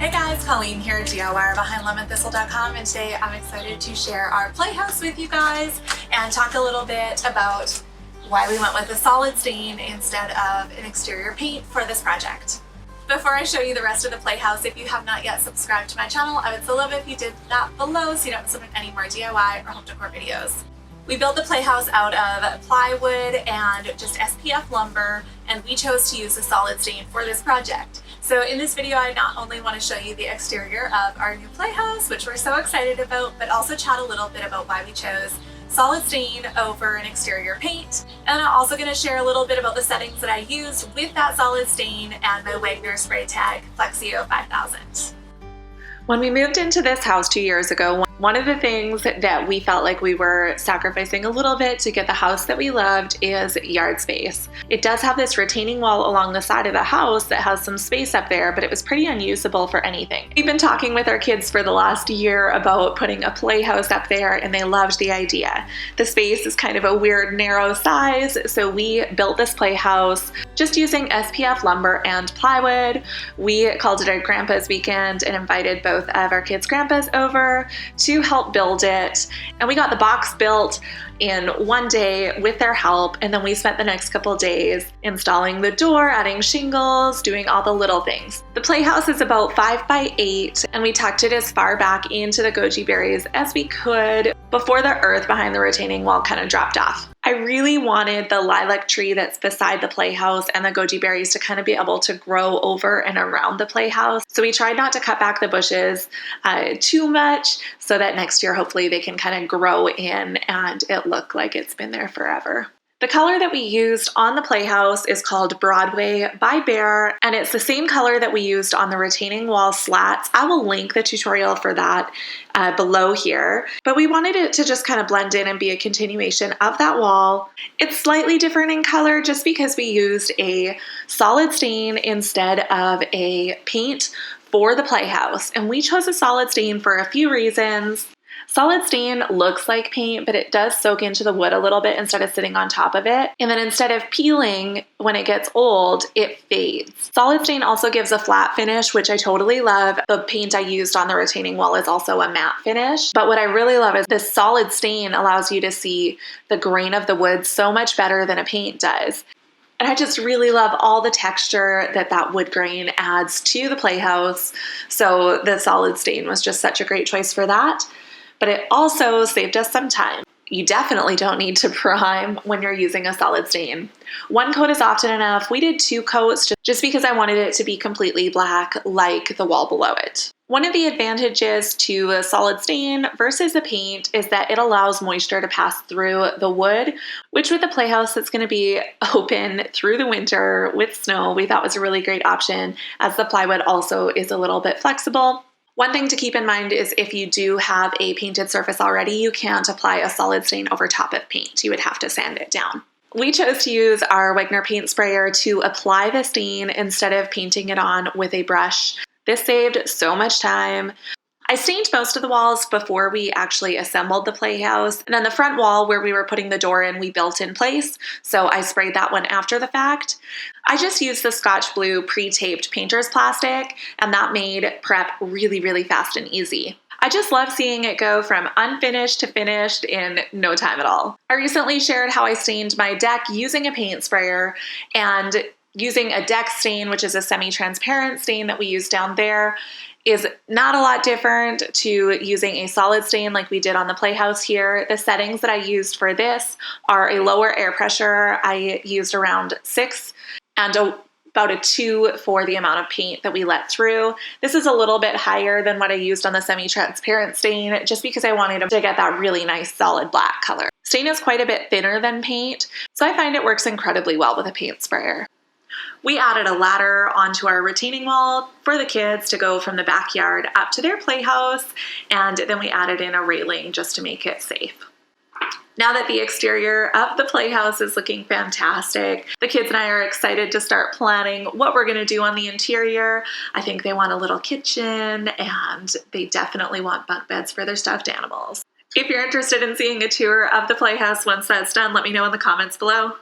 Hey guys, Colleen here, DIYer behind LemonThistle.com, and today I'm excited to share our Playhouse with you guys and talk a little bit about why we went with a solid stain instead of an exterior paint for this project. Before I show you the rest of the Playhouse, if you have not yet subscribed to my channel, I would so love it if you did that below so you don't miss any more DIY or home decor videos. We built the Playhouse out of plywood and just SPF lumber, and we chose to use a solid stain for this project. So in this video, I not only want to show you the exterior of our new Playhouse, which we're so excited about, but also chat a little bit about why we chose solid stain over an exterior paint. And I'm also going to share a little bit about the settings that I used with that solid stain and my Wagner spray tag FLEXiO 5000. When we moved into this house 2 years ago, one of the things that we felt like we were sacrificing a little bit to get the house that we loved is yard space. It does have this retaining wall along the side of the house that has some space up there, but it was pretty unusable for anything. We've been talking with our kids for the last year about putting a playhouse up there, and they loved the idea. The space is kind of a weird narrow size, so we built this playhouse just using SPF lumber and plywood. We called it our grandpa's weekend and invited both of our kids' grandpas over to help build it, and we got the box built in one day with their help, and then we spent the next couple days installing the door, adding shingles, doing all the little things. The Playhouse is about 5 by 8, and we tucked it as far back into the goji berries as we could before the earth behind the retaining wall kind of dropped off. I really wanted the lilac tree that's beside the Playhouse and the goji berries to kind of be able to grow over and around the Playhouse. So we tried not to cut back the bushes too much so that next year hopefully they can kind of grow in and it look like it's been there forever. The color that we used on the Playhouse is called Broadway by Bear, and it's the same color that we used on the retaining wall slats. I will link the tutorial for that below here, but we wanted it to just kind of blend in and be a continuation of that wall. It's slightly different in color just because we used a solid stain instead of a paint for the Playhouse, and we chose a solid stain for a few reasons. Solid stain looks like paint, but it does soak into the wood a little bit instead of sitting on top of it. And then instead of peeling when it gets old, it fades. Solid stain also gives a flat finish, which I totally love. The paint I used on the retaining wall is also a matte finish. But what I really love is this solid stain allows you to see the grain of the wood so much better than a paint does. And I just really love all the texture that wood grain adds to the Playhouse. So the solid stain was just such a great choice for that. But it also saved us some time. You definitely don't need to prime when you're using a solid stain. One coat is often enough. We did 2 coats just because I wanted it to be completely black like the wall below it. One of the advantages to a solid stain versus a paint is that it allows moisture to pass through the wood, which with a Playhouse that's going to be open through the winter with snow, we thought was a really great option, as the plywood also is a little bit flexible. One thing to keep in mind is if you do have a painted surface already, you can't apply a solid stain over top of paint. You would have to sand it down. We chose to use our Wagner paint sprayer to apply the stain instead of painting it on with a brush. This saved so much time. I stained most of the walls before we actually assembled the Playhouse, and then the front wall where we were putting the door in, we built in place, so I sprayed that one after the fact. I just used the Scotch Blue pre-taped painter's plastic, and that made prep really, really fast and easy. I just love seeing it go from unfinished to finished in no time at all. I recently shared how I stained my deck using a paint sprayer, and using a deck stain, which is a semi-transparent stain that we use down there, is not a lot different to using a solid stain like we did on the Playhouse here. The settings that I used for this are a lower air pressure. I used around 6 and about a 2 for the amount of paint that we let through. This is a little bit higher than what I used on the semi-transparent stain just because I wanted to get that really nice solid black color. Stain is quite a bit thinner than paint, so I find it works incredibly well with a paint sprayer. We added a ladder onto our retaining wall for the kids to go from the backyard up to their Playhouse, and then we added in a railing just to make it safe. Now that the exterior of the Playhouse is looking fantastic, the kids and I are excited to start planning what we're going to do on the interior. I think they want a little kitchen, and they definitely want bunk beds for their stuffed animals. If you're interested in seeing a tour of the Playhouse once that's done, let me know in the comments below.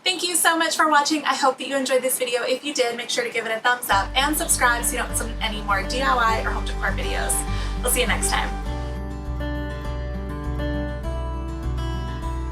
Thank you so much for watching. I hope that you enjoyed this video. If you did, make sure to give it a thumbs up and subscribe so you don't miss any more DIY or home decor videos. We'll see you next time.